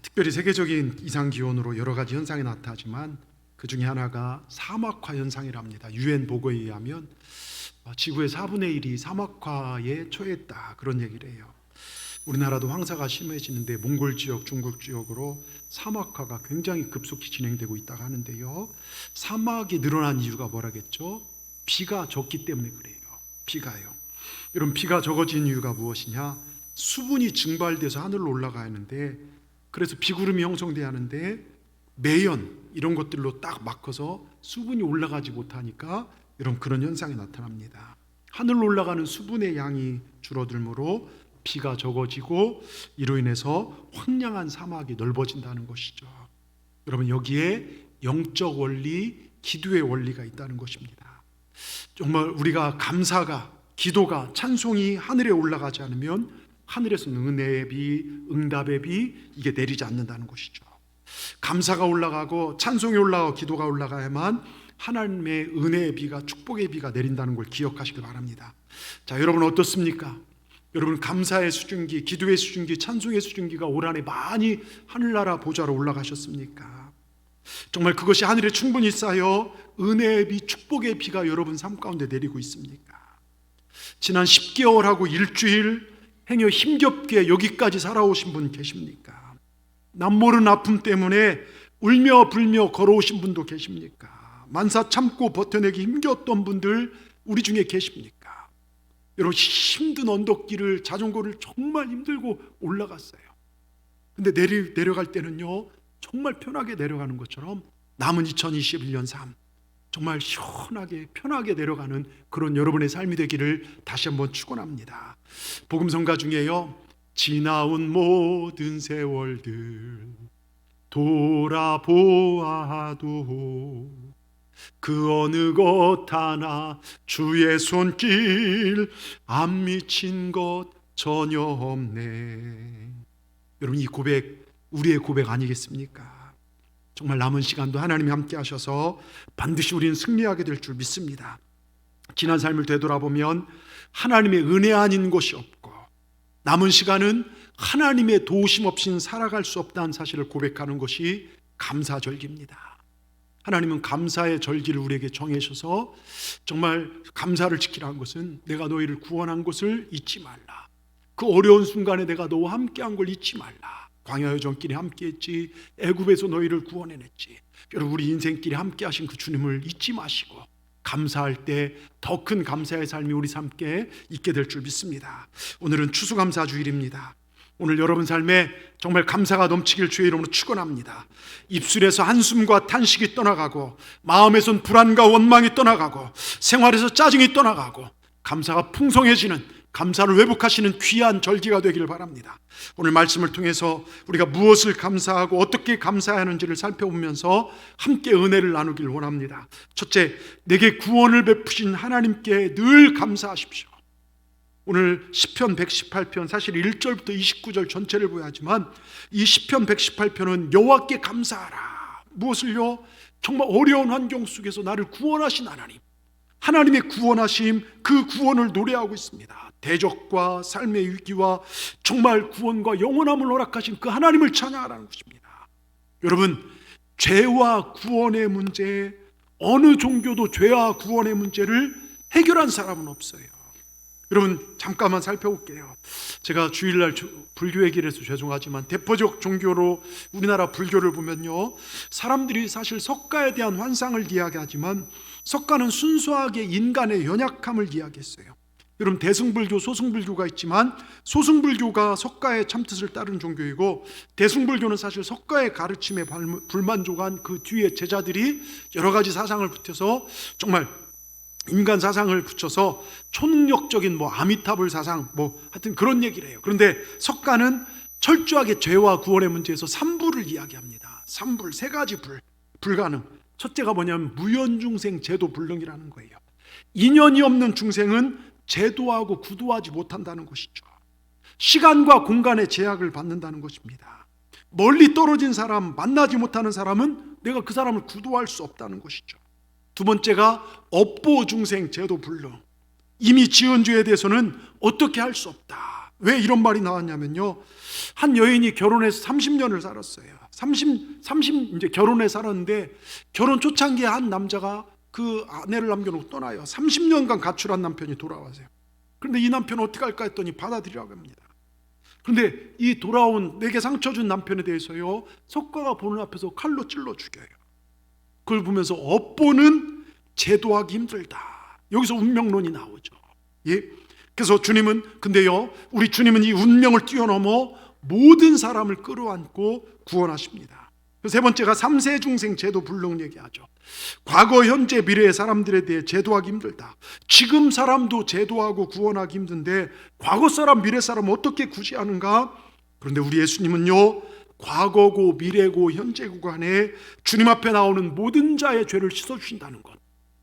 특별히 세계적인 이상기온으로 여러 가지 현상이 나타나지만 그 중에 하나가 사막화 현상이랍니다. 유엔 보고에 의하면 지구의 4분의 1이 사막화에 처했다, 그런 얘기를 해요. 우리나라도 황사가 심해지는데 몽골 지역, 중국 지역으로 사막화가 굉장히 급속히 진행되고 있다고 하는데요, 사막이 늘어난 이유가 뭐라겠죠? 비가 적기 때문에 그래요. 비가요. 여러분, 비가 적어진 이유가 무엇이냐? 수분이 증발돼서 하늘로 올라가야 하는데, 그래서 비구름이 형성돼야 하는데 매연 이런 것들로 딱 막혀서 수분이 올라가지 못하니까 여러분, 그런 현상이 나타납니다. 하늘로 올라가는 수분의 양이 줄어들므로 비가 적어지고 이로 인해서 황량한 사막이 넓어진다는 것이죠. 여러분, 여기에 영적 원리, 기도의 원리가 있다는 것입니다. 정말 우리가 감사가, 기도가, 찬송이 하늘에 올라가지 않으면 하늘에서는 은혜의 비, 응답의 비, 이게 내리지 않는다는 것이죠. 감사가 올라가고 찬송이 올라가고 기도가 올라가야만 하나님의 은혜의 비가, 축복의 비가 내린다는 걸 기억하시길 바랍니다. 자, 여러분 어떻습니까? 여러분, 감사의 수증기, 기도의 수증기, 찬송의 수증기가 올 한해 많이 하늘나라 보좌로 올라가셨습니까? 정말 그것이 하늘에 충분히 쌓여 은혜의 비, 축복의 비가 여러분 삶 가운데 내리고 있습니까? 지난 10개월하고 일주일 행여 힘겹게 여기까지 살아오신 분 계십니까? 남모른 아픔 때문에 울며 불며 걸어오신 분도 계십니까? 만사 참고 버텨내기 힘겼던 분들 우리 중에 계십니까? 여러분, 힘든 언덕길을, 자전거를 정말 힘들고 올라갔어요. 근데 내려갈 때는요, 정말 편하게 내려가는 것처럼 남은 2021년 삶 정말 시원하게 편하게 내려가는 그런 여러분의 삶이 되기를 다시 한번 축원합니다. 복음성가 중에요, 지나온 모든 세월들 돌아보아도 그 어느 것 하나 주의 손길 안 미친 것 전혀 없네. 여러분, 이 고백 우리의 고백 아니겠습니까? 정말 남은 시간도 하나님이 함께 하셔서 반드시 우리는 승리하게 될 줄 믿습니다. 지난 삶을 되돌아보면 하나님의 은혜 아닌 것이 없고 남은 시간은 하나님의 도우심 없이는 살아갈 수 없다는 사실을 고백하는 것이 감사절기입니다. 하나님은 감사의 절기를 우리에게 정해셔서 정말 감사를 지키라는 것은 내가 너희를 구원한 것을 잊지 말라, 그 어려운 순간에 내가 너와 함께한 걸 잊지 말라, 광야의 전길에 함께했지, 애굽에서 너희를 구원해냈지. 여러분, 우리 인생길에 함께하신 그 주님을 잊지 마시고 감사할 때 더 큰 감사의 삶이 우리 삶께 있게 될 줄 믿습니다. 오늘은 추수감사주일입니다. 오늘 여러분 삶에 정말 감사가 넘치길 주의 이름으로 축원합니다. 입술에서 한숨과 탄식이 떠나가고 마음에선 불안과 원망이 떠나가고 생활에서 짜증이 떠나가고 감사가 풍성해지는, 감사를 회복하시는 귀한 절기가 되기를 바랍니다. 오늘 말씀을 통해서 우리가 무엇을 감사하고 어떻게 감사해야 하는지를 살펴보면서 함께 은혜를 나누길 원합니다. 첫째, 내게 구원을 베푸신 하나님께 늘 감사하십시오. 오늘 시편 118편, 사실 1절부터 29절 전체를 보아야 하지만 이 시편 118편은 여호와께 감사하라. 무엇을요? 정말 어려운 환경 속에서 나를 구원하신 하나님, 하나님의 구원하심, 그 구원을 노래하고 있습니다. 대적과 삶의 위기와 정말 구원과 영원함을 허락하신 그 하나님을 찬양하라는 것입니다. 여러분, 죄와 구원의 문제, 어느 종교도 죄와 구원의 문제를 해결한 사람은 없어요. 여러분, 잠깐만 살펴볼게요. 제가 주일날 불교 얘기를 해서 죄송하지만 대표적 종교로 우리나라 불교를 보면요, 사람들이 사실 석가에 대한 환상을 이야기하지만 석가는 순수하게 인간의 연약함을 이야기했어요. 여러분, 대승불교, 소승불교가 있지만 소승불교가 석가의 참뜻을 따른 종교이고 대승불교는 사실 석가의 가르침에 불만족한 그 뒤에 제자들이 여러 가지 사상을 붙여서 정말 인간 사상을 붙여서 초능력적인 아미타불 사상 하여튼 그런 얘기를 해요. 그런데 석가는 철저하게 죄와 구원의 문제에서 3불을 이야기합니다. 3불, 세 가지 불가능. 첫째가 뭐냐면 무연중생 제도불능이라는 거예요. 인연이 없는 중생은 제도하고 구도하지 못한다는 것이죠. 시간과 공간의 제약을 받는다는 것입니다. 멀리 떨어진 사람, 만나지 못하는 사람은 내가 그 사람을 구도할 수 없다는 것이죠. 두 번째가 업보중생 제도불능. 이미 지은 죄에 대해서는 어떻게 할 수 없다. 왜 이런 말이 나왔냐면요, 한 여인이 결혼해서 30년을 살았어요. 30 이제 결혼해 살았는데, 결혼 초창기에 한 남자가 그 아내를 남겨놓고 떠나요. 30년간 가출한 남편이 돌아와서요. 그런데 이 남편은 어떻게 할까 했더니 받아들이라고 합니다. 그런데 이 돌아온, 내게 상처 준 남편에 대해서요, 석가가 보는 앞에서 칼로 찔러 죽여요. 그걸 보면서 업보는 제도하기 힘들다. 여기서 운명론이 나오죠. 예? 그래서 주님은, 근데요, 우리 주님은 이 운명을 뛰어넘어 모든 사람을 끌어안고 구원하십니다. 세 번째가 3세 중생 제도 불능 얘기하죠. 과거, 현재, 미래의 사람들에 대해 제도하기 힘들다. 지금 사람도 제도하고 구원하기 힘든데 과거 사람, 미래 사람 어떻게 구제하는가? 그런데 우리 예수님은요, 과거고 미래고 현재고 간에 주님 앞에 나오는 모든 자의 죄를 씻어주신다는 것,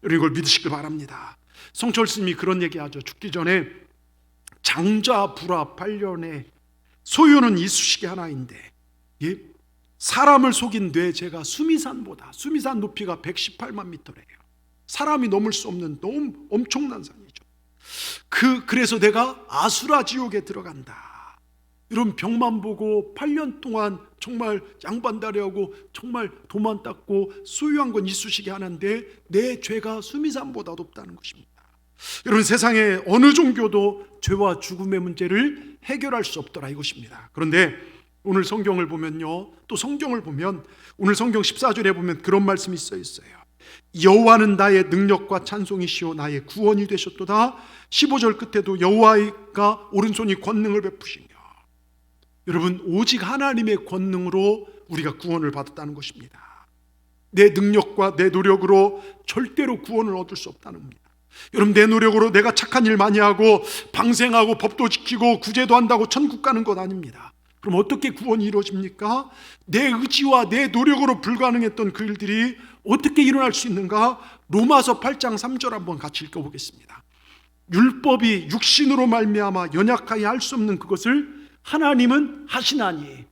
여러분 이걸 믿으시길 바랍니다. 성철 스님이 그런 얘기하죠. 죽기 전에 장자 불화 8년에 소유는 이쑤시개 하나인데, 예? 사람을 속인 뇌제가 수미산보다, 수미산 높이가 118만 미터래요. 사람이 넘을 수 없는 너무 엄청난 산이죠. 그래서 내가 아수라 지옥에 들어간다. 이런 병만 보고 8년 동안 정말 양반다리하고 정말 도만 닦고 소유한 건 이쑤시개 하나인데 내 죄가 수미산보다 높다는 것입니다. 여러분, 세상에 어느 종교도 죄와 죽음의 문제를 해결할 수 없더라 이것입니다. 그런데 오늘 성경을 보면요, 또 성경을 보면 오늘 성경 14절에 보면 그런 말씀이 써 있어요. 여호와는 나의 능력과 찬송이시오 나의 구원이 되셨도다. 15절 끝에도 여호와가 오른손이 권능을 베푸시며, 여러분 오직 하나님의 권능으로 우리가 구원을 받았다는 것입니다. 내 능력과 내 노력으로 절대로 구원을 얻을 수 없다는 겁니다. 여러분, 내 노력으로 내가 착한 일 많이 하고 방생하고 법도 지키고 구제도 한다고 천국 가는 것 아닙니다. 그럼 어떻게 구원이 이루어집니까? 내 의지와 내 노력으로 불가능했던 그 일들이 어떻게 일어날 수 있는가? 로마서 8장 3절 한번 같이 읽어보겠습니다. 율법이 육신으로 말미암아 연약하게 할 수 없는 그것을 하나님은 하시나니,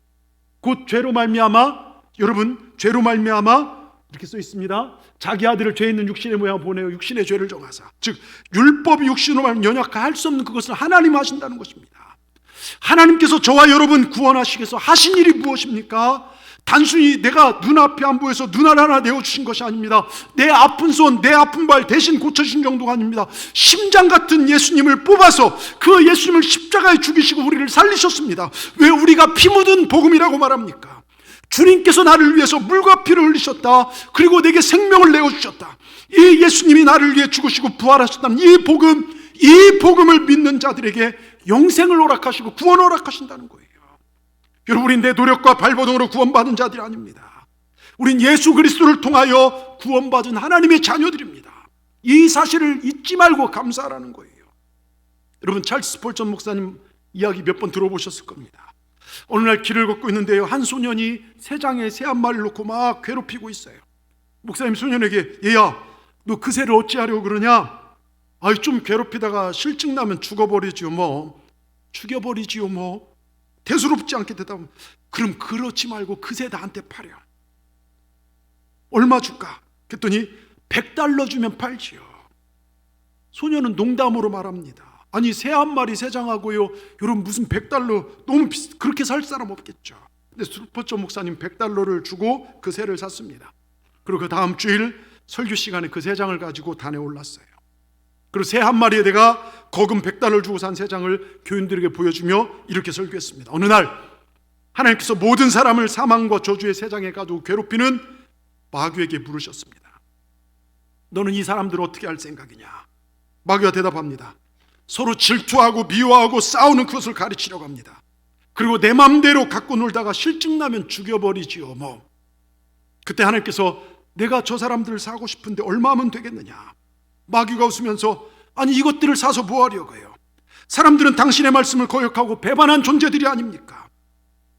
곧 죄로 말미암아, 여러분 죄로 말미암아 이렇게 써 있습니다. 자기 아들을 죄 있는 육신의 모양 보내어 육신의 죄를 정하사, 즉 율법이 육신으로 말미암아 연약하게 할 수 없는 그것을 하나님 하신다는 것입니다. 하나님께서 저와 여러분 구원하시기 위해서 하신 일이 무엇입니까? 단순히 내가 눈앞에 안 보여서 눈알 하나 내어주신 것이 아닙니다. 내 아픈 손, 내 아픈 발 대신 고쳐주신 정도가 아닙니다. 심장 같은 예수님을 뽑아서 그 예수님을 십자가에 죽이시고 우리를 살리셨습니다. 왜 우리가 피 묻은 복음이라고 말합니까? 주님께서 나를 위해서 물과 피를 흘리셨다. 그리고 내게 생명을 내어주셨다. 이 예수님이 나를 위해 죽으시고 부활하셨다는 이 복음을 믿는 자들에게 영생을 허락하시고 구원을 허락하신다는 거예요. 여러분, 우린 내 노력과 발버둥으로 구원받은 자들이 아닙니다. 우린 예수 그리스도를 통하여 구원받은 하나님의 자녀들입니다. 이 사실을 잊지 말고 감사하라는 거예요. 여러분, 찰스 스펄전 목사님 이야기 몇 번 들어보셨을 겁니다. 어느 날 길을 걷고 있는데요, 한 소년이 새장에 새 한 마리를 놓고 막 괴롭히고 있어요. 목사님 소년에게, 얘야 너 그 새를 어찌하려고 그러냐? 아이, 좀 괴롭히다가 실증 나면 죽어버리지요 뭐, 죽여버리지요 뭐. 대수롭지 않게 대답하면, 그럼 그렇지 말고 그 새 나한테 팔여. 얼마 줄까? 그랬더니 $100 주면 팔지요. 소년은 농담으로 말합니다. 아니, 새 한 마리 새장하고요, 여러분 무슨 $100, 너무 그렇게 살 사람 없겠죠. 근데 스펄전 목사님 $100를 주고 그 새를 샀습니다. 그리고 그 다음 주일 설교 시간에 그 새장을 가지고 단에 올랐어요. 그리고 새 한 마리에 내가 거금 $100 주고 산 새장을 교인들에게 보여주며 이렇게 설교했습니다. 어느 날 하나님께서 모든 사람을 사망과 저주의 새장에 가두고 괴롭히는 마귀에게 물으셨습니다. 너는 이 사람들을 어떻게 할 생각이냐? 마귀가 대답합니다. 서로 질투하고 미워하고 싸우는 그것을 가르치려고 합니다. 그리고 내 맘대로 갖고 놀다가 실증나면 죽여버리지요 뭐. 그때 하나님께서, 내가 저 사람들을 사고 싶은데 얼마면 되겠느냐? 마귀가 웃으면서, 아니 이것들을 사서 뭐 하려고요? 사람들은 당신의 말씀을 거역하고 배반한 존재들이 아닙니까?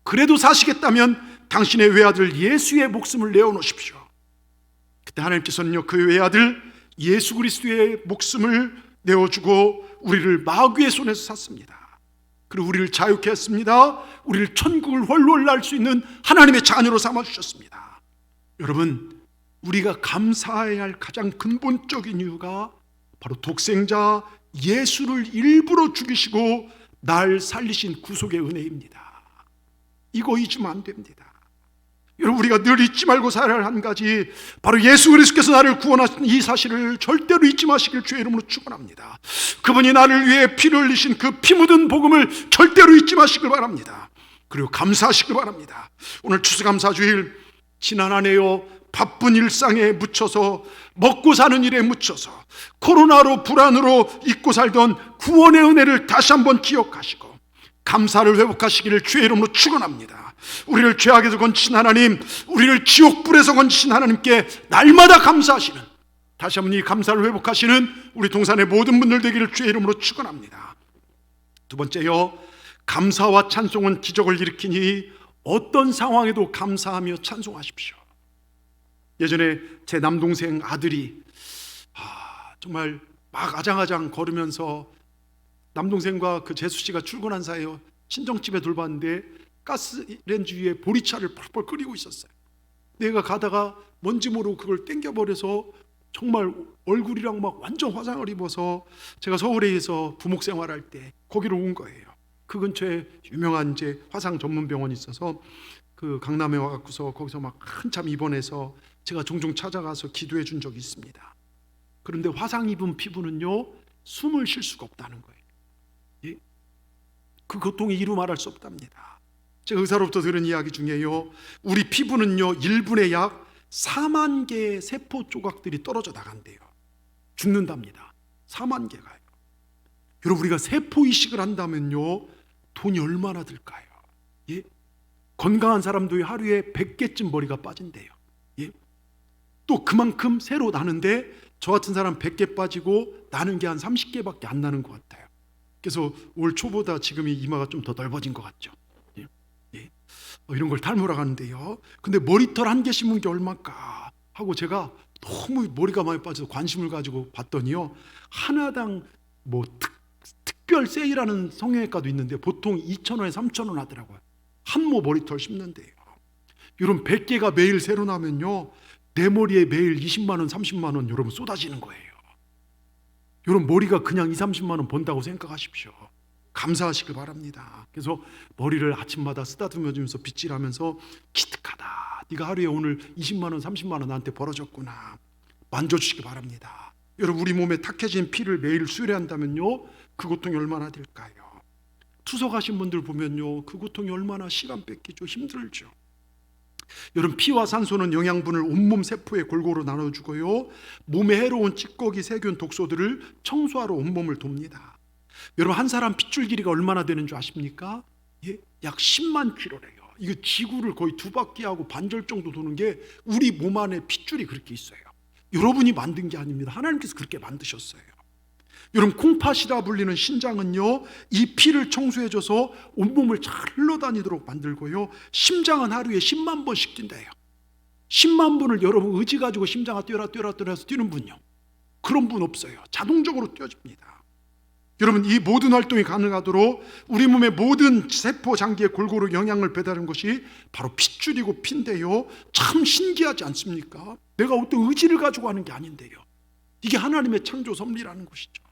그래도 사시겠다면 당신의 외아들 예수의 목숨을 내어놓으십시오. 그때 하나님께서는요, 그 외아들 예수 그리스도의 목숨을 내어주고 우리를 마귀의 손에서 샀습니다. 그리고 우리를 자유케 했습니다. 우리를 천국을 홀로 날 수 있는 하나님의 자녀로 삼아주셨습니다. 여러분, 우리가 감사해야 할 가장 근본적인 이유가 바로 독생자 예수를 일부러 죽이시고 날 살리신 구속의 은혜입니다. 이거 잊으면 안 됩니다. 여러분, 우리가 늘 잊지 말고 살아야 할 한 가지, 바로 예수 그리스도께서 나를 구원하신 이 사실을 절대로 잊지 마시길 주의 이름으로 축원합니다. 그분이 나를 위해 피를 흘리신 그 피 묻은 복음을 절대로 잊지 마시길 바랍니다. 그리고 감사하시길 바랍니다. 오늘 추수감사주일, 지난 한 해요 바쁜 일상에 묻혀서, 먹고 사는 일에 묻혀서, 코로나로 불안으로 잊고 살던 구원의 은혜를 다시 한번 기억하시고 감사를 회복하시기를 주의 이름으로 축원합니다. 우리를 죄악에서 건지신 하나님, 우리를 지옥불에서 건지신 하나님께 날마다 감사하시는, 다시 한번 이 감사를 회복하시는 우리 동산의 모든 분들 되기를 주의 이름으로 축원합니다. 두 번째요, 감사와 찬송은 기적을 일으키니 어떤 상황에도 감사하며 찬송하십시오. 예전에 제 남동생 아들이 정말 막 아장아장 걸으면서, 남동생과 그 재수씨가 출근한 사이에 친정집에 돌봤는데 가스레인지 위에 보리차를 펄펄 끓이고 있었어요. 내가 가다가 뭔지 모르고 그걸 땡겨버려서 정말 얼굴이랑 막 완전 화상을 입어서, 제가 서울에서 부목 생활할 때 거기로 온 거예요. 그 근처에 유명한 이제 화상 전문 병원이 있어서 그 강남에 와갖고서 거기서 막 한참 입원해서 제가 종종 찾아가서 기도해 준 적이 있습니다. 그런데 화상 입은 피부는요 숨을 쉴 수가 없다는 거예요. 예? 그 고통이 이루 말할 수 없답니다. 제가 의사로부터 들은 이야기 중에요, 우리 피부는요 1분에 약 4만 개의 세포 조각들이 떨어져 나간대요. 죽는답니다. 4만 개가요. 여러분, 우리가 세포 이식을 한다면요 돈이 얼마나 들까요? 예? 건강한 사람도 하루에 100개쯤 머리가 빠진대요. 예? 또 그만큼 새로 나는데 저 같은 사람 100개 빠지고 나는 게 한 30개밖에 안 나는 것 같아요. 그래서 올 초보다 지금이 이마가 좀 더 넓어진 것 같죠. 예? 예? 이런 걸 탈모라고 하는데요, 근데 머리털 한 개 심은 게 얼마일까 하고 제가 너무 머리가 많이 빠져서 관심을 가지고 봤더니요, 하나당 뭐 특별 세일하는 성형외과도 있는데 보통 2,000원에 3,000원 하더라고요. 한모 머리털 심는데요. 여러분, 100개가 매일 새로 나면요 내 머리에 매일 20만 원 30만 원 여러분 쏟아지는 거예요. 여러분, 머리가 그냥 2, 30만 원 번다고 생각하십시오. 감사하시길 바랍니다. 그래서 머리를 아침마다 쓰다듬어주면서 빗질하면서, 기특하다, 네가 하루에 오늘 20만 원 30만 원 나한테 벌어졌구나, 만져주시기 바랍니다. 여러분, 우리 몸에 탁해진 피를 매일 수혈한다면요 그 고통이 얼마나 될까요? 투석하신 분들 보면요 그 고통이 얼마나 시간 뺏기죠. 힘들죠. 여러분, 피와 산소는 영양분을 온몸 세포에 골고루 나눠주고요, 몸에 해로운 찌꺼기, 세균, 독소들을 청소하러 온몸을 돕니다. 여러분, 한 사람 핏줄 길이가 얼마나 되는 줄 아십니까? 예? 약 10만 킬로래요. 이거 지구를 거의 2바퀴하고 반절 정도 도는 게 우리 몸 안에 핏줄이 그렇게 있어요. 여러분이 만든 게 아닙니다. 하나님께서 그렇게 만드셨어요. 여러분, 콩팥이라 불리는 신장은요 이 피를 청소해줘서 온몸을 잘 흘러다니도록 만들고요, 심장은 하루에 10만 번씩 뛴대요. 10만 번을 여러분 의지 가지고 심장아 뛰어라 해서 뛰는 분요, 그런 분 없어요. 자동적으로 뛰어집니다. 여러분, 이 모든 활동이 가능하도록 우리 몸의 모든 세포 장기에 골고루 영양을 배달하는 것이 바로 핏줄이고 피인데요, 참 신기하지 않습니까? 내가 어떤 의지를 가지고 하는 게 아닌데요, 이게 하나님의 창조 섭리라는 것이죠.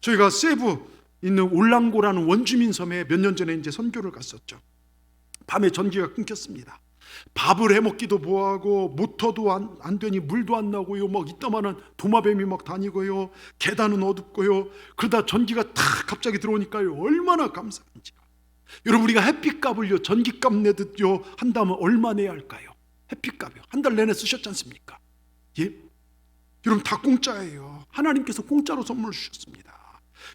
저희가 세부 있는 올랑고라는 원주민 섬에 몇 년 전에 이제 선교를 갔었죠. 밤에 전기가 끊겼습니다. 밥을 해먹기도 뭐하고, 모터도 안 되니 물도 안 나고요, 막 이따만한 도마뱀이 막 다니고요, 계단은 어둡고요. 그러다 전기가 탁 갑자기 들어오니까요 얼마나 감사한지요. 여러분, 우리가 햇빛값을요 전기값 내듯요 한다면 얼마 내야 할까요? 햇빛값이요 한 달 내내 쓰셨지 않습니까? 예? 여러분, 다 공짜예요. 하나님께서 공짜로 선물 주셨습니다.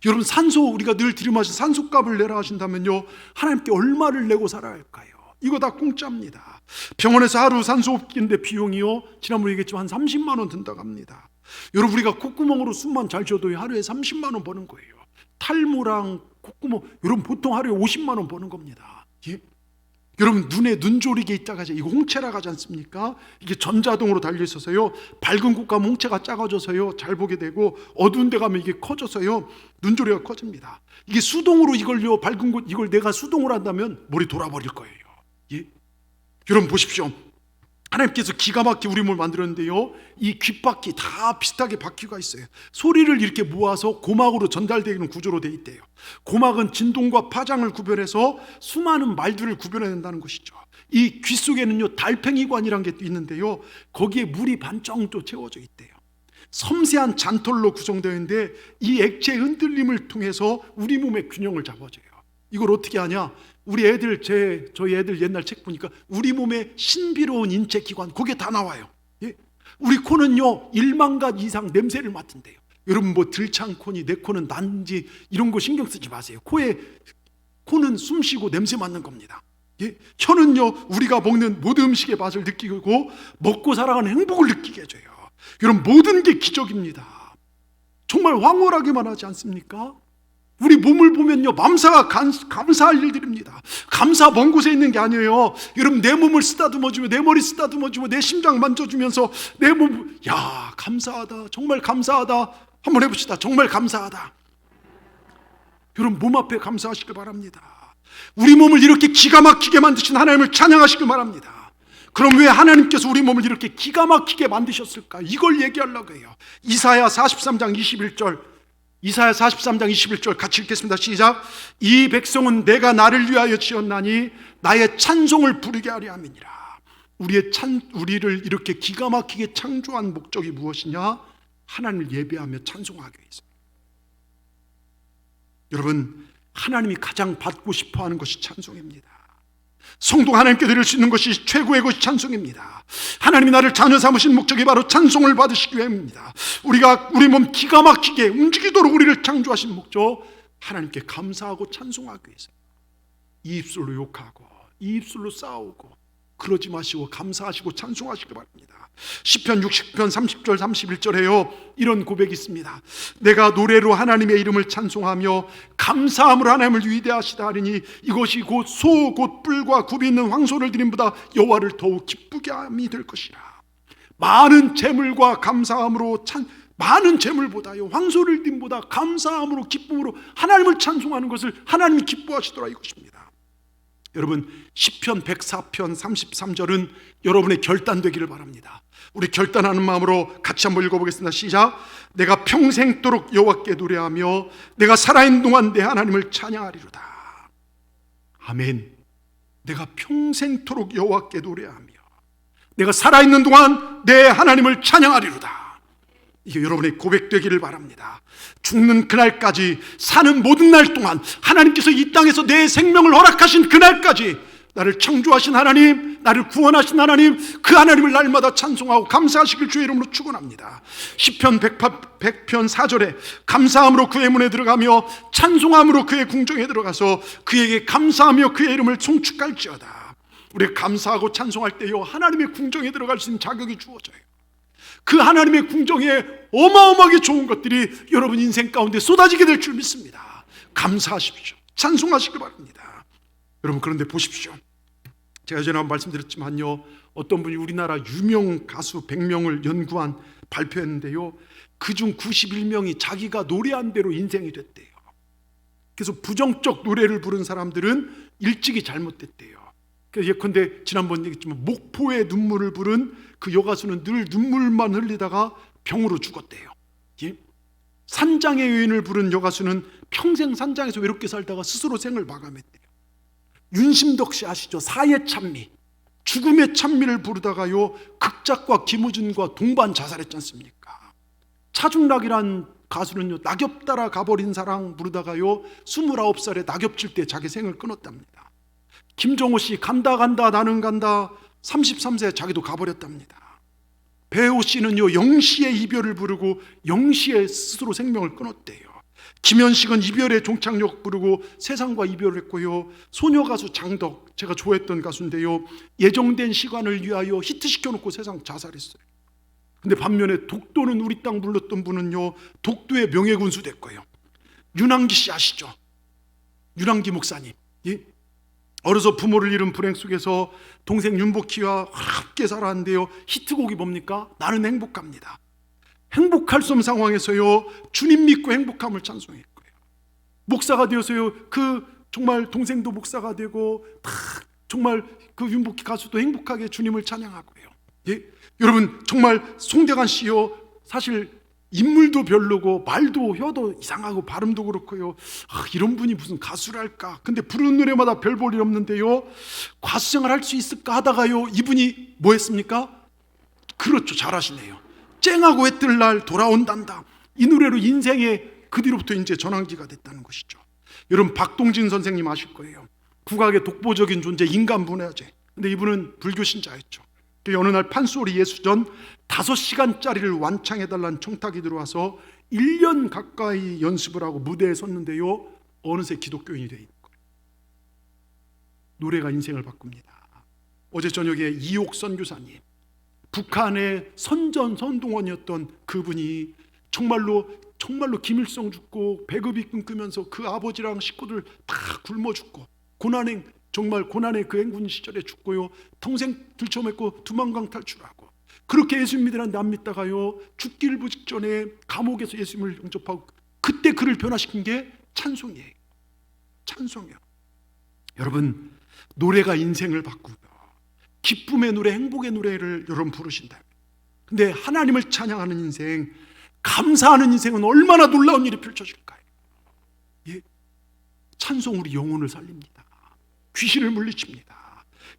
여러분, 산소, 우리가 늘 들이마신 산소값을 내라 하신다면요 하나님께 얼마를 내고 살아야 할까요? 이거 다 공짜입니다. 병원에서 하루 산소 흡기인데 비용이요 지난번에 얘기했지만 한 30만 원 든다고 합니다. 여러분, 우리가 콧구멍으로 숨만 잘 쉬어도 하루에 30만 원 버는 거예요. 탈모랑 콧구멍, 여러분 보통 하루에 50만 원 버는 겁니다. 예? 여러분, 눈에 눈조리개 있다가 이거 홍채라고 하지 않습니까? 이게 전자동으로 달려있어서요 밝은 곳 가면 홍채가 작아져서요 잘 보게 되고, 어두운 데 가면 이게 커져서요 눈조리가 커집니다. 이게 수동으로 이걸요 밝은 곳 이걸 내가 수동으로 한다면 머리 돌아버릴 거예요. 예? 여러분 보십시오. 하나님께서 기가 막히게 우리 몸을 만들었는데요, 이 귓바퀴 다 비슷하게 바퀴가 있어요. 소리를 이렇게 모아서 고막으로 전달되는 구조로 되어 있대요. 고막은 진동과 파장을 구별해서 수많은 말들을 구별해낸다는 것이죠. 이 귀 속에는요 달팽이관이라는 게 또 있는데요, 거기에 물이 반 정도 채워져 있대요. 섬세한 잔털로 구성되어 있는데 이 액체의 흔들림을 통해서 우리 몸의 균형을 잡아줘요. 이걸 어떻게 하냐? 우리 애들, 저희 애들 옛날 책 보니까 우리 몸의 신비로운 인체 기관, 거기에 다 나와요. 예? 우리 코는요 1만 가지 이상 냄새를 맡는데요. 여러분 뭐 들창코니 내 코는 난지 이런 거 신경 쓰지 마세요. 코는 숨 쉬고 냄새 맡는 겁니다. 예? 혀는요 우리가 먹는 모든 음식의 맛을 느끼고 먹고 살아가는 행복을 느끼게 해줘요. 여러분 모든 게 기적입니다. 정말 황홀하기만 하지 않습니까? 우리 몸을 보면요 맘사가 감사할 일들입니다. 감사 먼 곳에 있는 게 아니에요. 여러분 내 몸을 쓰다듬어주며 내 머리 쓰다듬어주며 내 심장 만져주면서 내 몸, 야 감사하다, 정말 감사하다. 한번 해봅시다. 정말 감사하다. 여러분 몸 앞에 감사하시길 바랍니다. 우리 몸을 이렇게 기가 막히게 만드신 하나님을 찬양하시길 바랍니다. 그럼 왜 하나님께서 우리 몸을 이렇게 기가 막히게 만드셨을까? 이걸 얘기하려고 해요. 이사야 43장 21절, 이사야 43장 21절 같이 읽겠습니다. 시작. 이 백성은 내가 나를 위하여 지었나니 나의 찬송을 부르게 하려 함이니라. 우리를 이렇게 기가 막히게 창조한 목적이 무엇이냐? 하나님을 예배하며 찬송하기 위해서. 여러분 하나님이 가장 받고 싶어하는 것이 찬송입니다. 성도가 하나님께 드릴 수 있는 것이 최고의 것이 찬송입니다. 하나님이 나를 자녀 삼으신 목적이 바로 찬송을 받으시기 위함입니다. 우리가 우리 몸 기가 막히게 움직이도록 우리를 창조하신 목적, 하나님께 감사하고 찬송하기 위해서. 이 입술로 욕하고 이 입술로 싸우고 그러지 마시고 감사하시고 찬송하시기 바랍니다. 시편 60편 30절 31절에요 이런 고백이 있습니다. 내가 노래로 하나님의 이름을 찬송하며 감사함으로 하나님을 위대하시다 하리니 이것이 곧 소 곧 뿔과 굽이 있는 황소를 드림보다 여호와를 더욱 기쁘게 함이 될 것이라. 많은 재물과 감사함으로 많은 재물보다요 황소를 드림보다 감사함으로 기쁨으로 하나님을 찬송하는 것을 하나님이 기뻐하시더라 이것입니다. 여러분 시편 104편 33절은 여러분의 결단되기를 바랍니다. 우리 결단하는 마음으로 같이 한번 읽어보겠습니다. 시작. 내가 평생도록 여호와께 노래하며 내가 살아있는 동안 내 하나님을 찬양하리로다. 아멘. 내가 평생토록 여호와께 노래하며 내가 살아있는 동안 내 하나님을 찬양하리로다. 이게 여러분의 고백되기를 바랍니다. 죽는 그날까지, 사는 모든 날 동안 하나님께서 이 땅에서 내 생명을 허락하신 그날까지 나를 창조하신 하나님, 나를 구원하신 하나님, 그 하나님을 날마다 찬송하고 감사하시길 주의 이름으로 축원합니다. 시편 100편 4절에 감사함으로 그의 문에 들어가며 찬송함으로 그의 궁정에 들어가서 그에게 감사하며 그의 이름을 송축할지어다. 우리가 감사하고 찬송할 때요 하나님의 궁정에 들어갈 수 있는 자격이 주어져요. 그 하나님의 궁정에 어마어마하게 좋은 것들이 여러분 인생 가운데 쏟아지게 될 줄 믿습니다. 감사하십시오. 찬송하시길 바랍니다. 여러분 그런데 보십시오. 제가 전에 말씀드렸지만요 어떤 분이 우리나라 유명 가수 100명을 연구한 발표했는데요 그중 91명이 자기가 노래한 대로 인생이 됐대요. 그래서 부정적 노래를 부른 사람들은 일찍이 잘못됐대요. 예컨대 지난번 얘기했지만 목포의 눈물을 부른 그 여가수는 늘 눈물만 흘리다가 병으로 죽었대요. 예? 산장의 여인을 부른 여가수는 평생 산장에서 외롭게 살다가 스스로 생을 마감했대요. 윤심덕 씨 아시죠? 사의 찬미, 죽음의 찬미를 부르다가요 극작가 김우준과 동반 자살했지 않습니까? 차중락이란 가수는요 낙엽 따라 가버린 사랑 부르다가요 29살에 낙엽 칠 때 자기 생을 끊었답니다. 김정호 씨 간다 나는 간다 33세에 자기도 가버렸답니다. 배우 씨는요 영시의 이별을 부르고 영시에 스스로 생명을 끊었대요. 김현식은 이별의 종착역 부르고 세상과 이별을 했고요. 소녀 가수 장덕, 제가 좋아했던 가수인데요 예정된 시간을 위하여 히트시켜놓고 세상 자살했어요. 근데 반면에 독도는 우리 땅 불렀던 분은요 독도의 명예군수 됐고요. 윤항기 씨 아시죠? 윤항기 목사님, 예? 어려서 부모를 잃은 불행 속에서 동생 윤복희와 함께 살았는데요 히트곡이 뭡니까? 나는 행복합니다. 행복할 수 없는 상황에서요 주님 믿고 행복함을 찬송했고요. 목사가 되어서요 그 정말 동생도 목사가 되고 다 정말 그 윤복희 가수도 행복하게 주님을 찬양하고요. 예? 여러분 정말 송대관 씨요, 사실 인물도 별로고 말도 혀도 이상하고 발음도 그렇고요. 이런 분이 무슨 가수랄까? 근데 부르는 노래마다 별 볼 일 없는데요, 가수 생활 할 수 있을까 하다가요, 이분이 뭐 했습니까? 그렇죠, 잘하시네요. 쨍하고 해 뜰 날 돌아온단다. 이 노래로 인생의 그 뒤로부터 이제 전환기가 됐다는 것이죠. 여러분 박동진 선생님 아실 거예요. 국악의 독보적인 존재, 인간분해제. 근데 이분은 불교 신자였죠. 어느 날 판소리 예수전 5시간짜리를 완창해달라는 청탁이 들어와서 1년 가까이 연습을 하고 무대에 섰는데요, 어느새 기독교인이 되어 있는 거예요. 노래가 인생을 바꿉니다. 어제 저녁에 이옥 선교사님, 북한의 선동원이었던 그분이 정말로 김일성 죽고 배급이 끊기면서 그 아버지랑 식구들 다 굶어 죽고 정말 고난의 그 행군 시절에 죽고요, 평생 들쳐맺고 두만강 탈출하고 그렇게 예수님 믿으라는데 안 믿다가요, 죽기 일부 직전에 감옥에서 예수님을 영접하고, 그때 그를 변화시킨 게 찬송이에요. 찬송이요. 여러분 노래가 인생을 바꾸고 기쁨의 노래, 행복의 노래를 여러분 부르신다. 근데 하나님을 찬양하는 인생, 감사하는 인생은 얼마나 놀라운 일이 펼쳐질까요? 예? 찬송 우리 영혼을 살립니다. 귀신을 물리칩니다.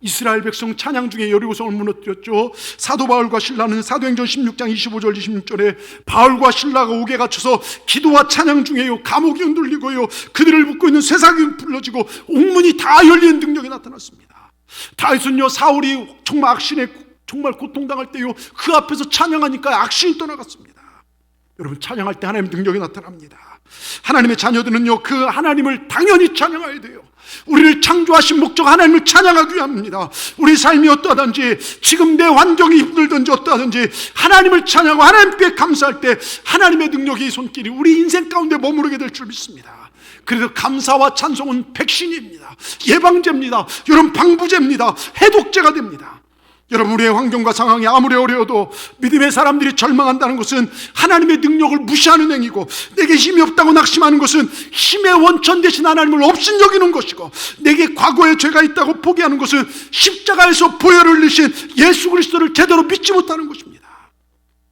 이스라엘 백성 찬양 중에 여리고성을 무너뜨렸죠. 사도 바울과 신라는 사도행전 16장 25절 26절에 바울과 신라가 옥에 갇혀서 기도와 찬양 중에요, 감옥이 흔들리고요, 그들을 묶고 있는 쇠사슬이 풀어지고 옥문이 다 열리는 능력이 나타났습니다. 다윗은요, 사울이 정말 악신에 정말 고통당할 때요, 그 앞에서 찬양하니까 악신이 떠나갔습니다. 여러분 찬양할 때 하나님의 능력이 나타납니다. 하나님의 자녀들은요, 그 하나님을 당연히 찬양해야 돼요. 우리를 창조하신 목적 하나님을 찬양하기 위함입니다. 우리 삶이 어떠하든지, 지금 내 환경이 힘들든지 어떠하든지 하나님을 찬양하고 하나님께 감사할 때 하나님의 능력이 손길이 우리 인생 가운데 머무르게 될 줄 믿습니다. 그래서 감사와 찬송은 백신입니다. 예방제입니다. 여러분 방부제입니다. 해독제가 됩니다. 여러분 우리의 환경과 상황이 아무리 어려워도 믿음의 사람들이 절망한다는 것은 하나님의 능력을 무시하는 행위고, 내게 힘이 없다고 낙심하는 것은 힘의 원천 대신 하나님을 업신여기는 것이고, 내게 과거에 죄가 있다고 포기하는 것은 십자가에서 보혈을 흘리신 예수 그리스도를 제대로 믿지 못하는 것입니다.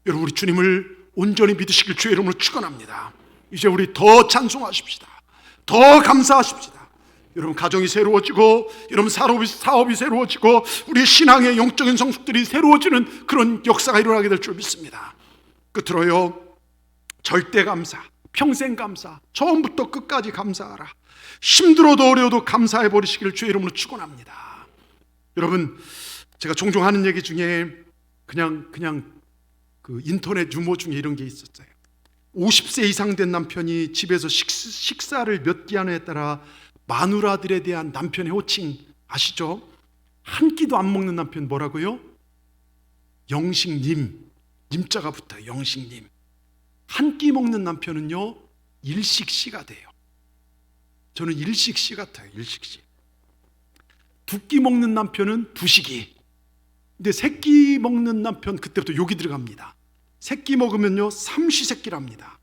여러분 우리 주님을 온전히 믿으시길 주의 이름으로 축원합니다. 이제 우리 더 찬송하십시다. 더 감사하십시다. 여러분 가정이 새로워지고, 여러분 사업이 새로워지고, 우리 신앙의 영적인 성숙들이 새로워지는 그런 역사가 일어나게 될 줄 믿습니다. 끝으로요, 절대 감사, 평생 감사, 처음부터 끝까지 감사하라. 힘들어도 어려워도 감사해 버리시기를 주의 이름으로 축원합니다. 여러분 제가 종종 하는 얘기 중에 그냥 그 인터넷 유머 중에 이런 게 있었어요. 50세 이상 된 남편이 집에서 식사를 몇 끼 하느냐에 따라 마누라들에 대한 남편의 호칭 아시죠? 한 끼도 안 먹는 남편 뭐라고요? 영식님. 님자가 붙어요. 영식님. 한 끼 먹는 남편은요, 일식씨가 돼요. 저는 일식씨 같아요. 일식씨. 두 끼 먹는 남편은 두식이. 근데 세 끼 먹는 남편, 그때부터 욕이 들어갑니다. 세 끼 먹으면요, 삼시세끼랍니다.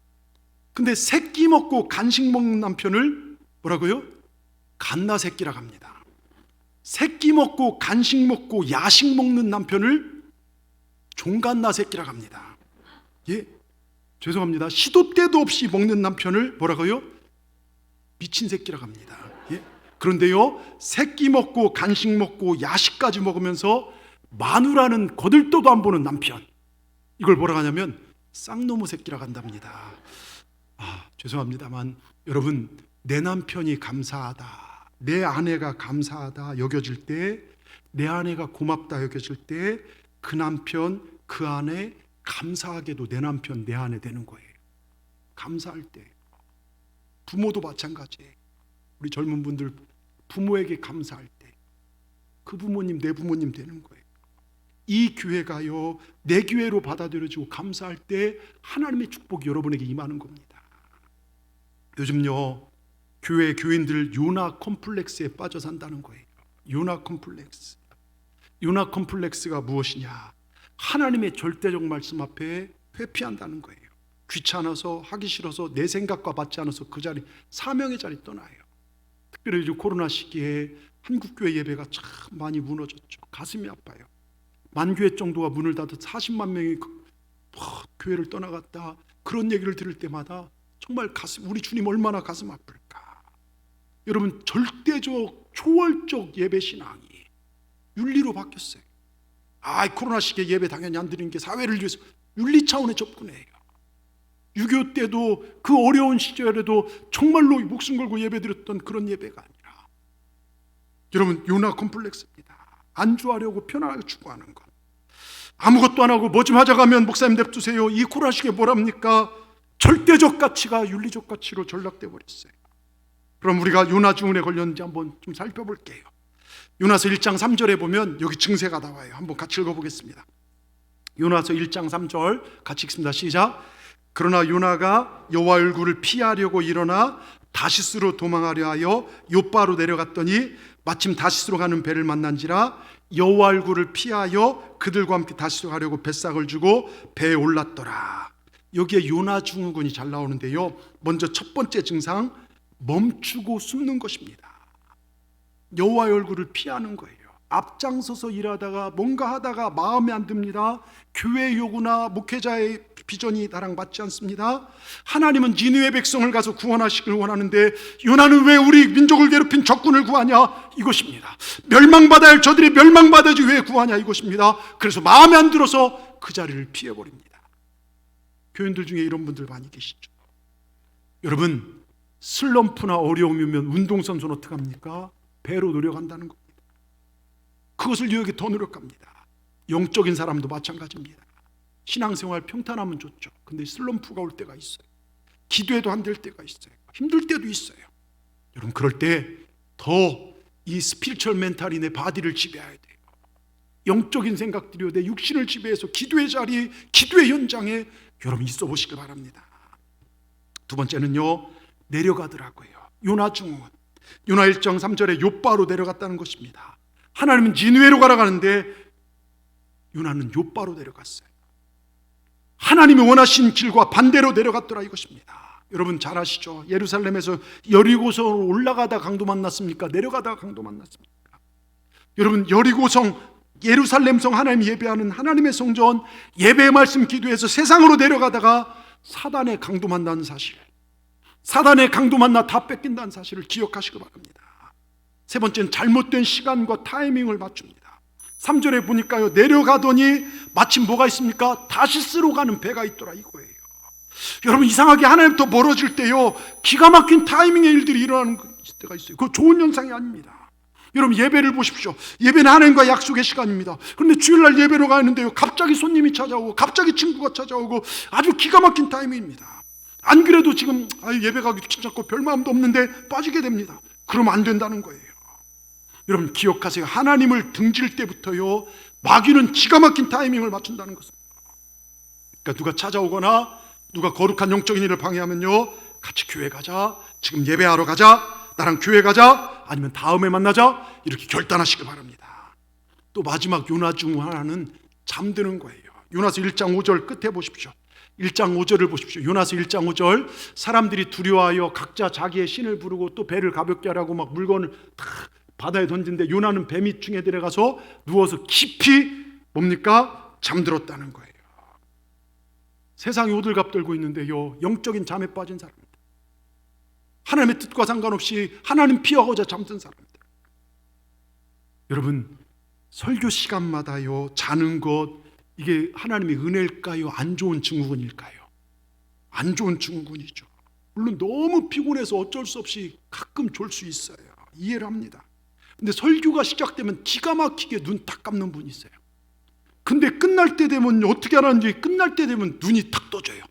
근데 세 끼 먹고 간식 먹는 남편을 뭐라고요? 갓나새끼라고 합니다. 세 끼 먹고 간식 먹고 야식 먹는 남편을 종갓나새끼라고 합니다. 예, 죄송합니다. 시도 때도 없이 먹는 남편을 뭐라고요? 미친 새끼라고 합니다. 예? 그런데요, 세 끼 먹고 간식 먹고 야식까지 먹으면서 마누라는 거들떠도 안 보는 남편, 이걸 뭐라고 하냐면 쌍놈의 새끼라고 한답니다. 죄송합니다만 여러분, 내 남편이 감사하다, 내 아내가 감사하다 여겨질 때, 내 아내가 고맙다 여겨질 때, 그 남편, 그 아내 감사하게도 내 남편, 내 아내 되는 거예요. 감사할 때. 부모도 마찬가지예요. 우리 젊은 분들 부모에게 감사할 때 그 부모님, 내 부모님 되는 거예요. 이 교회가요, 내 교회로 받아들여지고 감사할 때 하나님의 축복이 여러분에게 임하는 겁니다. 요즘요, 교회 교인들 요나 컴플렉스에 빠져 산다는 거예요. 요나 컴플렉스. 요나 컴플렉스가 무엇이냐? 하나님의 절대적 말씀 앞에 회피한다는 거예요. 귀찮아서, 하기 싫어서, 내 생각과 맞지 않아서 그 자리, 사명의 자리 떠나요. 특별히 코로나 시기에 한국교회 예배가 참 많이 무너졌죠. 가슴이 아파요. 만교회 정도가 문을 닫아 40만 명이 교회를 떠나갔다. 그런 얘기를 들을 때마다 정말 우리 주님 얼마나 가슴 아플까. 여러분, 절대적 초월적 예배 신앙이 윤리로 바뀌었어요. 코로나 시기에 예배 당연히 안 드리는 게 사회를 위해서 윤리 차원의 접근이에요. 6.25 때도 그 어려운 시절에도 정말로 목숨 걸고 예배 드렸던 그런 예배가 아니라, 여러분, 요나 컴플렉스입니다. 안주하려고 편안하게 추구하는 것. 아무것도 안 하고 뭐 좀 하자 가면 목사님 냅두세요. 이 코로나 시기에 뭐랍니까? 절대적 가치가 윤리적 가치로 전락돼 버렸어요. 그럼 우리가 요나 증후군에 걸렸는지 한번 좀 살펴볼게요. 요나서 1장 3절에 보면 여기 증세가 나와요. 한번 같이 읽어보겠습니다. 요나서 1장 3절 같이 읽습니다. 시작. 그러나 요나가 여호와 얼굴을 피하려고 일어나 다시스로 도망하려 하여 요바로 내려갔더니 마침 다시스로 가는 배를 만난지라 여호와 얼굴을 피하여 그들과 함께 다시스로 가려고 뱃삭을 주고 배에 올랐더라. 여기에 요나 증후군이 잘 나오는데요, 먼저 첫 번째 증상, 멈추고 숨는 것입니다. 여호와의 얼굴을 피하는 거예요. 앞장서서 일하다가 뭔가 하다가 마음에 안 듭니다. 교회의 요구나 목회자의 비전이 나랑 맞지 않습니다. 하나님은 니느웨 백성을 가서 구원하시길 원하는데 요나는 왜 우리 민족을 괴롭힌 적군을 구하냐, 이것입니다. 멸망받아야 할 저들이 멸망받아야지 왜 구하냐, 이것입니다. 그래서 마음에 안 들어서 그 자리를 피해버립니다. 교인들 중에 이런 분들 많이 계시죠. 여러분, 슬럼프나 어려움이면 운동선수는 어떻게 합니까? 배로 노력한다는 겁니다. 그것을 위해 더 노력합니다. 영적인 사람도 마찬가지입니다. 신앙생활 평탄하면 좋죠. 근데 슬럼프가 올 때가 있어요. 기도해도 안 될 때가 있어요. 힘들 때도 있어요. 여러분, 그럴 때 더 이 스피리추얼 멘탈이 내 바디를 지배해야 돼요. 영적인 생각들이 내 육신을 지배해서 기도의 자리, 기도의 현장에 여러분 있어 보시길 바랍니다. 두 번째는요, 내려가더라고요. 요나 증후군. 요나 1장 3절에 요바로 내려갔다는 것입니다. 하나님은 니느웨로 가라 가는데 요나는 요바로 내려갔어요. 하나님이 원하신 길과 반대로 내려갔더라, 이것입니다. 여러분 잘 아시죠? 예루살렘에서 여리고성으로 올라가다 강도 만났습니까? 내려가다 강도 만났습니까? 여러분, 여리고성, 예루살렘성, 하나님 예배하는 하나님의 성전, 예배의 말씀 기도해서 세상으로 내려가다가 사단의 강도 만나는 사실, 사단의 강도 만나 다 뺏긴다는 사실을 기억하시기 바랍니다. 세 번째는 잘못된 시간과 타이밍을 맞춥니다. 3절에 보니까요, 내려가더니 마침 뭐가 있습니까? 다시스로 가는 배가 있더라, 이거예요. 여러분, 이상하게 하나님부터 멀어질 때요, 기가 막힌 타이밍의 일들이 일어나는 때가 있어요. 그거 좋은 현상이 아닙니다. 여러분, 예배를 보십시오. 예배는 하나님과 약속의 시간입니다. 그런데 주일날 예배로 가는데요, 갑자기 손님이 찾아오고 갑자기 친구가 찾아오고 아주 기가 막힌 타이밍입니다. 안 그래도 지금 예배 가기도 귀찮고 별 마음도 없는데 빠지게 됩니다. 그러면 안 된다는 거예요. 여러분 기억하세요. 하나님을 등질 때부터요, 마귀는 기가 막힌 타이밍을 맞춘다는 것입니다. 그러니까 누가 찾아오거나 누가 거룩한 영적인 일을 방해하면요, 같이 교회 가자, 지금 예배하러 가자, 나랑 교회 가자, 아니면 다음에 만나자, 이렇게 결단하시길 바랍니다. 또 마지막 요나 중 하나는 잠드는 거예요. 요나서 1장 5절 끝에 보십시오. 1장 5절을 보십시오. 요나서 1장 5절, 사람들이 두려워하여 각자 자기의 신을 부르고 또 배를 가볍게 하라고 막 물건을 다 바다에 던진데 요나는 배 밑층에 들어가서 누워서 깊이 뭡니까? 잠들었다는 거예요. 세상이 호들갑 떨고 있는데요, 영적인 잠에 빠진 사람입니다. 하나님의 뜻과 상관없이 하나님 피하고자 잠든 사람입니다. 여러분, 설교 시간마다요 자는 것, 이게 하나님의 은혜일까요? 안 좋은 증후군일까요? 안 좋은 증후군이죠. 물론 너무 피곤해서 어쩔 수 없이 가끔 졸 수 있어요. 이해를 합니다. 근데 설교가 시작되면 기가 막히게 눈 딱 감는 분이 있어요. 근데 끝날 때 되면 어떻게 하는지, 끝날 때 되면 눈이 탁 떠져요.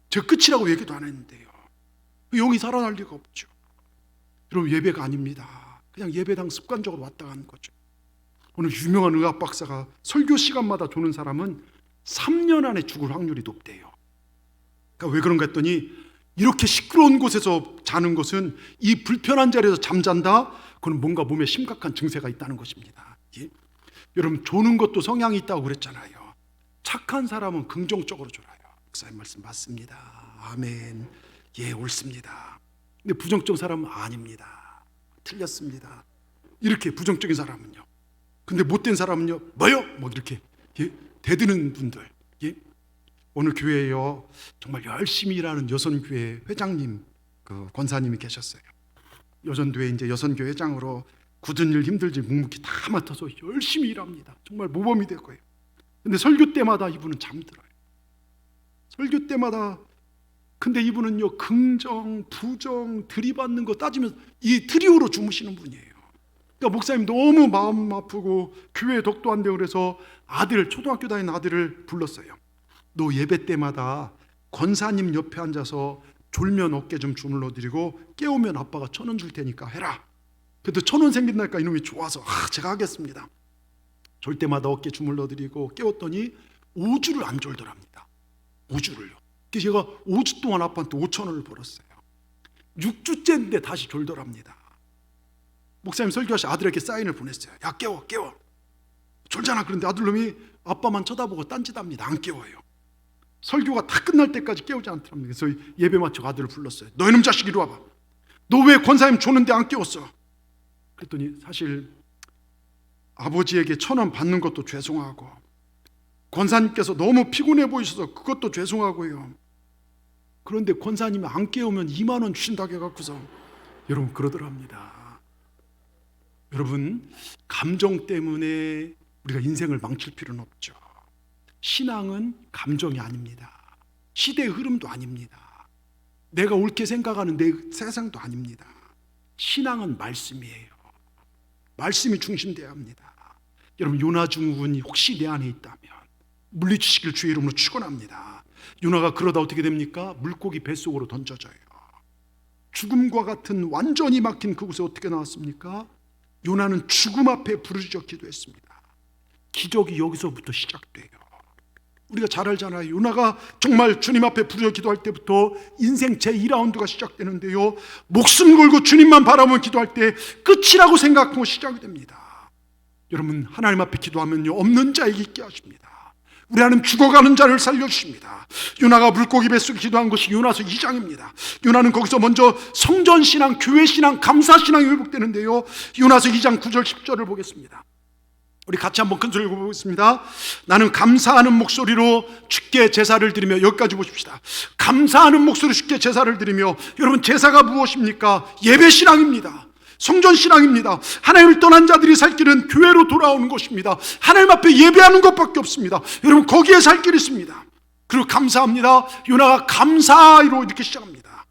제가 끝이라고 얘기도 안 했는데요, 영이 살아날 리가 없죠. 여러분, 예배가 아닙니다. 그냥 예배당 습관적으로 왔다 가는 거죠. 오늘 유명한 의학 박사가 설교 시간마다 도는 사람은 3년 안에 죽을 확률이 높대요. 그러니까 왜 그런가 했더니, 이렇게 시끄러운 곳에서 자는 것은, 이 불편한 자리에서 잠잔다, 그건 뭔가 몸에 심각한 증세가 있다는 것입니다. 예? 여러분, 조는 것도 성향이 있다고 그랬잖아요. 착한 사람은 긍정적으로 졸아요. 목사님 말씀 맞습니다. 아멘. 예, 옳습니다. 근데 부정적인 사람은 아닙니다. 틀렸습니다. 이렇게 부정적인 사람은요. 근데 못된 사람은요, 뭐요? 뭐 이렇게 예, 대드는 분들, 예, 오늘 교회에요 정말 열심히 일하는 여선교회 회장님, 그 권사님이 계셨어요. 여전교회 이제 여선교회 회장으로 굳은 일 힘들지 묵묵히 다 맡아서 열심히 일합니다. 정말 모범이 될 거예요. 근데 설교 때마다 이분은 잠들어요. 설교 때마다. 근데 이분은요, 긍정, 부정, 들이받는 거 따지면 이 트리오로 주무시는 분이에요. 그러니까 목사님 너무 마음 아프고 교회에 덕도 안 되고 그래서 아들, 초등학교 다니는 아들을 불렀어요. 너 예배 때마다 권사님 옆에 앉아서 졸면 어깨 좀 주물러 드리고 깨우면 아빠가 1,000원 줄 테니까 해라. 그래도 1,000원 생긴다니까 이놈이 좋아서 제가 하겠습니다. 졸 때마다 어깨 주물러 드리고 깨웠더니 5주를 안 졸더랍니다. 5주를요. 그래서 제가 5주 동안 아빠한테 5,000원을 벌었어요. 6주째인데 다시 졸더랍니다. 목사님 설교하시 아들에게 사인을 보냈어요. 야, 깨워 졸잖아. 그런데 아들놈이 아빠만 쳐다보고 딴짓합니다. 안 깨워요. 설교가 다 끝날 때까지 깨우지 않더랍니다. 그래서 예배 마치고 아들을 불렀어요. 너 이놈 자식 이리 와봐. 너 왜 권사님 조는데 안 깨웠어? 그랬더니 사실 아버지에게 1,000원 받는 것도 죄송하고 권사님께서 너무 피곤해 보이셔서 그것도 죄송하고요. 그런데 권사님이 안 깨우면 2만 원 주신다고 해갖고서 여러분 그러더랍니다. 여러분, 감정 때문에 우리가 인생을 망칠 필요는 없죠. 신앙은 감정이 아닙니다. 시대의 흐름도 아닙니다. 내가 옳게 생각하는 내 세상도 아닙니다. 신앙은 말씀이에요. 말씀이 중심되어야 합니다. 여러분, 요나 증후군이 혹시 내 안에 있다면 물리치시길 주의 이름으로 축원합니다. 요나가 그러다 어떻게 됩니까? 물고기 뱃속으로 던져져요. 죽음과 같은 완전히 막힌 그곳에 어떻게 나왔습니까? 요나는 죽음 앞에 부르짖어 기도했습니다. 기적이 여기서부터 시작돼요. 우리가 잘 알잖아요. 요나가 정말 주님 앞에 부르짖어 기도할 때부터 인생 제2라운드가 시작되는데요, 목숨 걸고 주님만 바라보며 기도할 때 끝이라고 생각하고 시작이 됩니다. 여러분, 하나님 앞에 기도하면요, 없는 자에게 있게 하십니다. 우리 하나님 죽어가는 자를 살려주십니다. 요나가 물고기 뱃속에 기도한 것이 요나서 2장입니다. 요나는 거기서 먼저 성전신앙, 교회신앙, 감사신앙이 회복되는데요, 요나서 2장 9절 10절을 보겠습니다. 우리 같이 한번 큰 소리로 보겠습니다. 나는 감사하는 목소리로 주께 제사를 드리며, 여기까지 보십시다. 감사하는 목소리로 주께 제사를 드리며. 여러분, 제사가 무엇입니까? 예배신앙입니다. 성전신앙입니다. 하나님을 떠난 자들이 살 길은 교회로 돌아오는 것입니다. 하나님 앞에 예배하는 것밖에 없습니다. 여러분, 거기에 살 길이 있습니다. 그리고 감사합니다. 요나가 감사로 이렇게 시작합니다.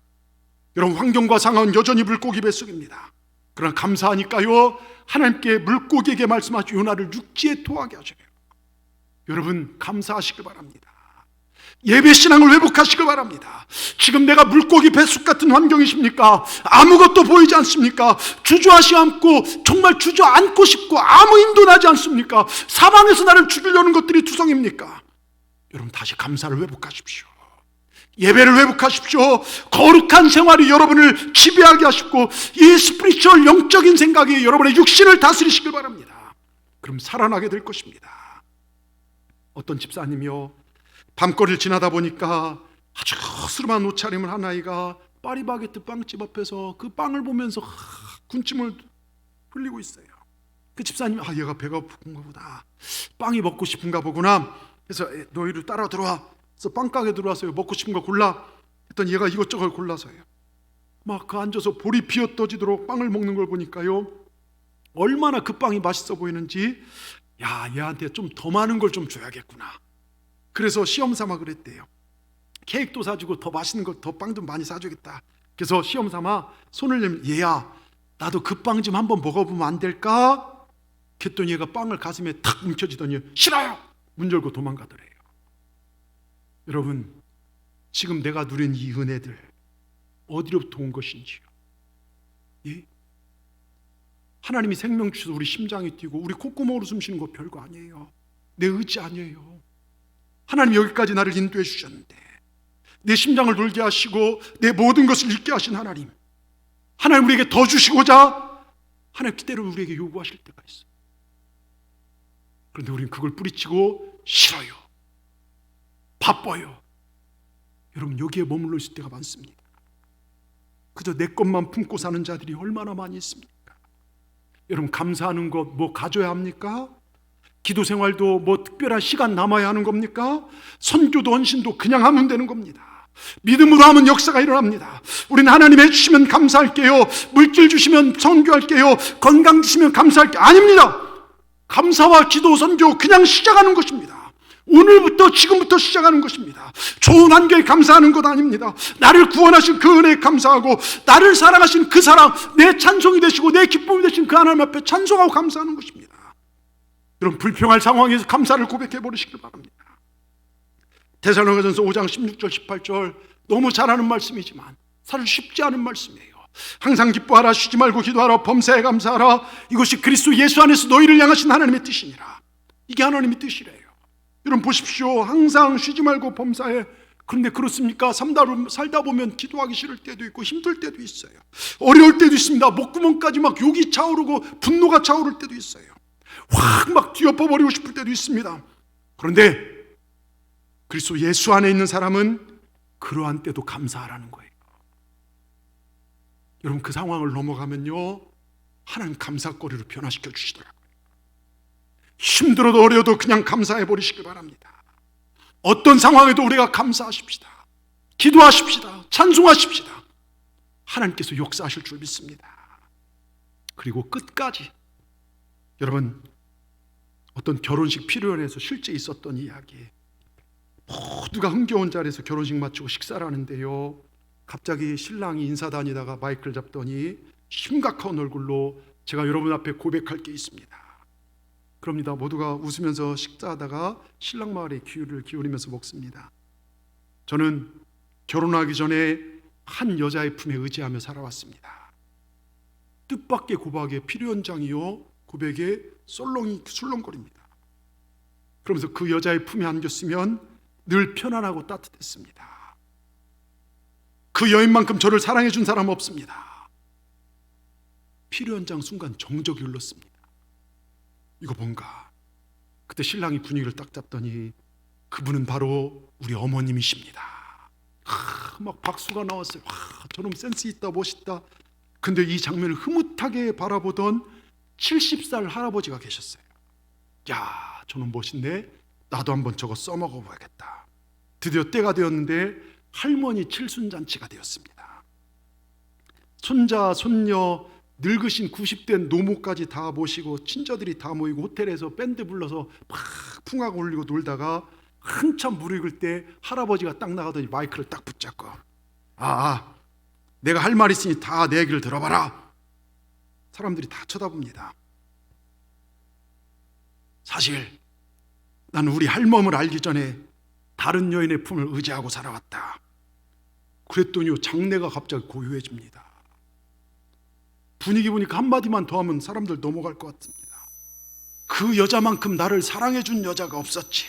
여러분, 환경과 상황은 여전히 물고기 뱃속입니다. 그러나 감사하니까요, 하나님께 물고기에게 말씀하시고 요나를 육지에 토하게 하셔요. 여러분, 감사하시길 바랍니다. 예배신앙을 회복하시길 바랍니다. 지금 내가 물고기 뱃속 같은 환경이십니까? 아무것도 보이지 않습니까? 주저하지 않고, 정말 주저앉고 싶고 아무 힘도 나지 않습니까? 사방에서 나를 죽이려는 것들이 투성입니까? 여러분, 다시 감사를 회복하십시오. 예배를 회복하십시오. 거룩한 생활이 여러분을 지배하게 하시고, 이 스피리추얼 영적인 생각이 여러분의 육신을 다스리시길 바랍니다. 그럼 살아나게 될 것입니다. 어떤 집사님이요, 밤거리를 지나다 보니까 아주 허스름한 옷차림을 한 아이가 파리바게뜨 빵집 앞에서 그 빵을 보면서 군침을 흘리고 있어요. 그 집사님이 얘가 배가 고픈가 보다, 빵이 먹고 싶은가 보구나. 그래서 너 이리 따라 들어와. 그래서 빵가게 들어와서요, 먹고 싶은 거 골라. 했더니 얘가 이것저것 골라서요, 막 그 앉아서 볼이 비어 떠지도록 빵을 먹는 걸 보니까요, 얼마나 그 빵이 맛있어 보이는지, 야, 얘한테 좀 더 많은 걸 좀 줘야겠구나. 그래서 시험 삼아 그랬대요. 케이크도 사주고 더 맛있는 거, 더 빵 좀 많이 사주겠다. 그래서 시험 삼아 손을 내면, 얘야, 나도 그 빵 좀 한번 먹어보면 안 될까? 그랬더니 얘가 빵을 가슴에 탁 뭉쳐지더니 싫어요! 문 열고 도망가더래요. 여러분, 지금 내가 누린 이 은혜들 어디로부터 온 것인지요? 예? 하나님이 생명 주셔서 우리 심장이 뛰고 우리 콧구멍으로 숨 쉬는 거 별거 아니에요. 내 의지 아니에요. 하나님 여기까지 나를 인도해 주셨는데, 내 심장을 돌게 하시고 내 모든 것을 잃게 하신 하나님, 하나님 우리에게 더 주시고자 하나님 때로 우리에게 요구하실 때가 있어요. 그런데 우리는 그걸 뿌리치고 싫어요, 바빠요. 여러분, 여기에 머물러 있을 때가 많습니다. 그저 내 것만 품고 사는 자들이 얼마나 많이 있습니까? 여러분, 감사하는 것 뭐 가져야 합니까? 기도 생활도 뭐 특별한 시간 남아야 하는 겁니까? 선교도 헌신도 그냥 하면 되는 겁니다. 믿음으로 하면 역사가 일어납니다. 우리는 하나님 해주시면 감사할게요, 물질 주시면 선교할게요, 건강 주시면 감사할게요. 아닙니다. 감사와 기도, 선교 그냥 시작하는 것입니다. 오늘부터, 지금부터 시작하는 것입니다. 좋은 환경에 감사하는 것 아닙니다. 나를 구원하신 그 은혜에 감사하고, 나를 사랑하신 그 사랑, 내 찬송이 되시고 내 기쁨이 되신 그 하나님 앞에 찬송하고 감사하는 것입니다. 여러분, 불평할 상황에서 감사를 고백해 버리시길 바랍니다. 데살로니가전서 5장 16절 18절, 너무 잘하는 말씀이지만 사실 쉽지 않은 말씀이에요. 항상 기뻐하라, 쉬지 말고 기도하라, 범사에 감사하라, 이것이 그리스도 예수 안에서 너희를 향하신 하나님의 뜻이니라. 이게 하나님의 뜻이래요. 여러분 보십시오. 항상 쉬지 말고 범사에. 그런데 그렇습니까? 살다 보면 기도하기 싫을 때도 있고 힘들 때도 있어요. 어려울 때도 있습니다. 목구멍까지 막 욕이 차오르고 분노가 차오를 때도 있어요. 확 막 뒤엎어버리고 싶을 때도 있습니다. 그런데 그리스도 예수 안에 있는 사람은 그러한 때도 감사하라는 거예요. 여러분, 그 상황을 넘어가면요, 하나님 감사거리로 변화시켜 주시더라고요. 힘들어도 어려워도 그냥 감사해 버리시길 바랍니다. 어떤 상황에도 우리가 감사하십시다. 기도하십시다. 찬송하십시다. 하나님께서 역사하실 줄 믿습니다. 그리고 끝까지, 여러분, 어떤 결혼식 피로연에서 실제 있었던 이야기, 모두가 흥겨운 자리에서 결혼식 마치고 식사를 하는데요, 갑자기 신랑이 인사 다니다가 마이크를 잡더니 심각한 얼굴로 제가 여러분 앞에 고백할 게 있습니다. 그럽니다. 모두가 웃으면서 식사하다가 신랑 말에 귀를 기울이면서 먹습니다. 저는 결혼하기 전에 한 여자의 품에 의지하며 살아왔습니다. 뜻밖의 고백에 피로연장이요, 고백에 썰렁이 술렁거립니다. 그러면서 그 여자의 품에 안겼으면 늘 편안하고 따뜻했습니다. 그 여인만큼 저를 사랑해 준 사람 없습니다. 피로연장 순간 정적이 흘렀습니다. 이거 뭔가? 그때 신랑이 분위기를 딱 잡더니 그분은 바로 우리 어머님이십니다. 막 박수가 나왔어요. 저놈 센스 있다, 멋있다. 근데 이 장면을 흐뭇하게 바라보던 70살 할아버지가 계셨어요. 야, 저놈 멋있네. 나도 한번 저거 써먹어 봐야겠다. 드디어 때가 되었는데 할머니 칠순잔치가 되었습니다. 손자, 손녀, 늙으신 90대 노모까지 다 모시고 친저들이 다 모이고 호텔에서 밴드 불러서 막 풍악 올리고 놀다가 한참 무르익을 때 할아버지가 딱 나가더니 마이크를 딱 붙잡고, 내가 할 말 있으니 다 내 얘기를 들어봐라. 사람들이 다 쳐다봅니다. 사실 나는 우리 할멈을 알기 전에 다른 여인의 품을 의지하고 살아왔다. 그랬더니 장래가 갑자기 고요해집니다. 분위기 보니까 한마디만 더 하면 사람들 넘어갈 것 같습니다. 그 여자만큼 나를 사랑해준 여자가 없었지.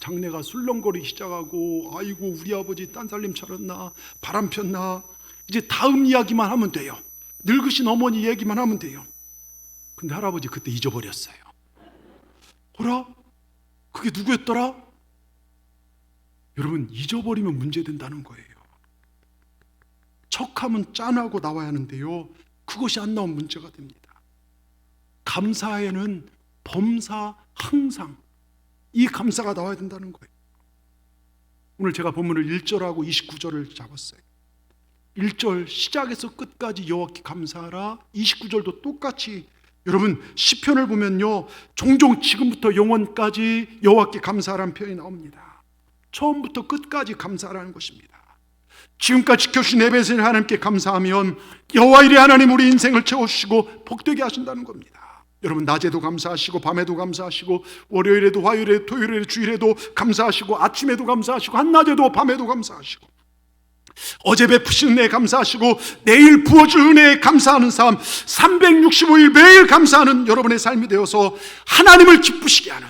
장래가 술렁거리기 시작하고, 아이고 우리 아버지 딴살림 차렸나, 바람 폈나, 이제 다음 이야기만 하면 돼요. 늙으신 어머니 얘기만 하면 돼요. 근데 할아버지 그때 잊어버렸어요. 어라? 그게 누구였더라? 여러분, 잊어버리면 문제된다는 거예요. 척하면 짠하고 나와야 하는데요, 그것이 안 나오면 문제가 됩니다. 감사에는 범사 항상, 이 감사가 나와야 된다는 거예요. 오늘 제가 본문을 1절하고 29절을 잡았어요. 1절 시작에서 끝까지 여호와께 감사하라. 29절도 똑같이, 여러분 시편을 보면요, 종종 지금부터 영원까지 여호와께 감사하라는 표현이 나옵니다. 처음부터 끝까지 감사하라는 것입니다. 지금까지 지켜주신 에베네셀 하나님께 감사하면 여호와 이레 하나님 우리 인생을 채워주시고 복되게 하신다는 겁니다. 여러분, 낮에도 감사하시고 밤에도 감사하시고 월요일에도 화요일에도 토요일에도 주일에도 감사하시고 아침에도 감사하시고 한낮에도 밤에도 감사하시고 어제 베푸신 은혜에 감사하시고 내일 부어줄 은혜에 감사하는 삶, 365일 매일 감사하는 여러분의 삶이 되어서 하나님을 기쁘시게 하는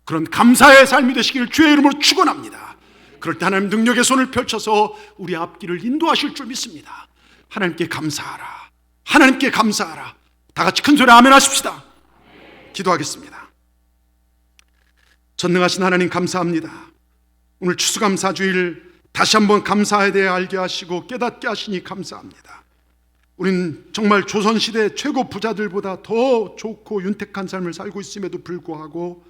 그런 감사의 삶이 되시길 주의 이름으로 축원합니다. 그럴 때 하나님 능력의 손을 펼쳐서 우리 앞길을 인도하실 줄 믿습니다. 하나님께 감사하라, 하나님께 감사하라. 다 같이 큰 소리 아멘 하십시다. 기도하겠습니다. 전능하신 하나님 감사합니다. 오늘 추수감사주일 다시 한번 감사에 대해 알게 하시고 깨닫게 하시니 감사합니다. 우린 정말 조선시대 최고 부자들보다 더 좋고 윤택한 삶을 살고 있음에도 불구하고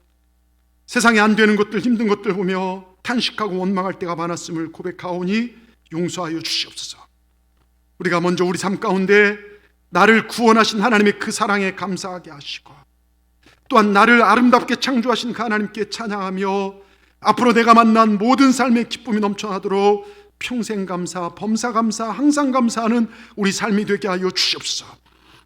세상에 안 되는 것들, 힘든 것들 보며 탄식하고 원망할 때가 많았음을 고백하오니 용서하여 주시옵소서. 우리가 먼저 우리 삶 가운데 나를 구원하신 하나님의 그 사랑에 감사하게 하시고, 또한 나를 아름답게 창조하신 그 하나님께 찬양하며 앞으로 내가 만난 모든 삶의 기쁨이 넘쳐나도록 평생 감사, 범사 감사, 항상 감사하는 우리 삶이 되게 하여 주시옵소서.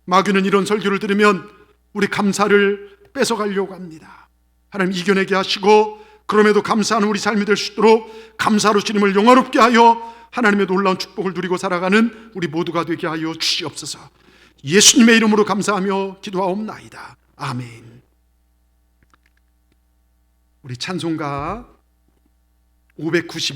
마귀는 이런 설교를 들으면 우리 감사를 뺏어가려고 합니다. 하나님 이겨내게 하시고, 그럼에도 감사하는 우리 삶이 될 수 있도록 감사로 주님을 영화롭게 하여 하나님의 놀라운 축복을 누리고 살아가는 우리 모두가 되게 하여 주시옵소서. 예수님의 이름으로 감사하며 기도하옵나이다. 아멘. 우리 찬송가 591